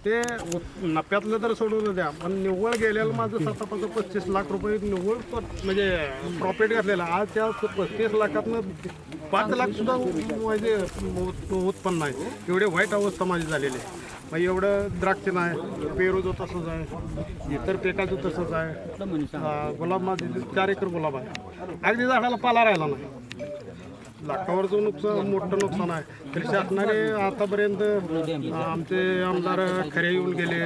ते नफ्यातलं तर सोडून द्या, पण निव्वळ गेलेलं माझं 35 लाख रुपये निव्वळ म्हणजे प्रॉफिट घातलेलं. आज त्या 35 लाखातनं 5 लाख सुद्धा म्हणजे उत्पन्न आहे. एवढे वाईट अवस्था माझी झालेली आहे. मग एवढं द्राक्ष नाही, पेरूचं तसंच आहे, इतर पिकाचं तसंच आहे. गुलाब माझे 4 एकर गुलाब आहे. अगदी झाडाला पाला राहिला नाही. लाखावरचं नुकसान, मोठं नुकसान आहे. तर शासनाने आतापर्यंत आमचे आमदार खरे येऊन गेले,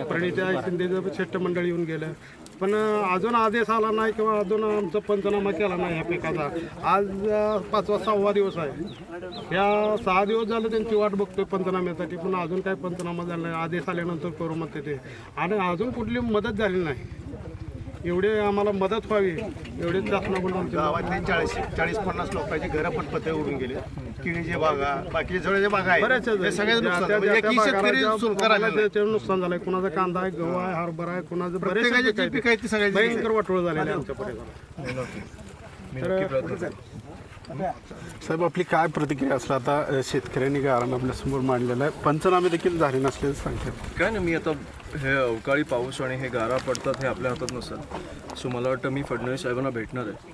प्रणिता शिंदेचं शिष्टमंडळ येऊन गेलं, पण अजून आदेश आला नाही किंवा अजून आमचा पंचनामा केला नाही ह्या पिकाचा. आज 5वा 6वा दिवस आहे. या 6 दिवस झालं त्यांची वाट बघतोय पंचनाम्यासाठी, पण अजून काय पंचनामा झाला नाही. आदेश आल्यानंतर करू म्हणते ते, आणि अजून कुठली मदत झाली नाही. एवढे आम्हाला मदत व्हावी एवढे शासनाकडून आमच्या गावातले 40-50 लोकांची घरं पण पत्रे उडून गेले. केळीचे बागा, बाकीचे सगळे बागा आहेत ते सगळे नुकसान झालंय. कुणाचा कांदा आहे, गहू आहे, हरभरा आहे, कुणाचं प्रत्येकाची जी पिकं आहेत ती सगळ्याची भयंकर वाटोळ झालेलं आहे आमच्या परिसरात. साहेब, आपली काय प्रतिक्रिया असला? आता शेतकऱ्यांनी गारण आपल्यासमोर मांडलेलं आहे, पंचनामे देखील झाले नसल्याचं सांगतात. काय नाही, मी आता हे अवकाळी पाऊस आणि हे गारा पडतात हे आपल्या हातात नसतात. सो मला वाटतं मी फडणवीस साहेबांना भेटणार आहे,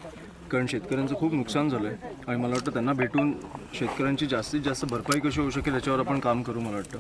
कारण शेतकऱ्यांचं खूप नुकसान झालं आहे आणि मला वाटतं त्यांना भेटून शेतकऱ्यांची जास्तीत जास्त भरपाई कशी होऊ शकेल याच्यावर आपण काम करू मला वाटतं.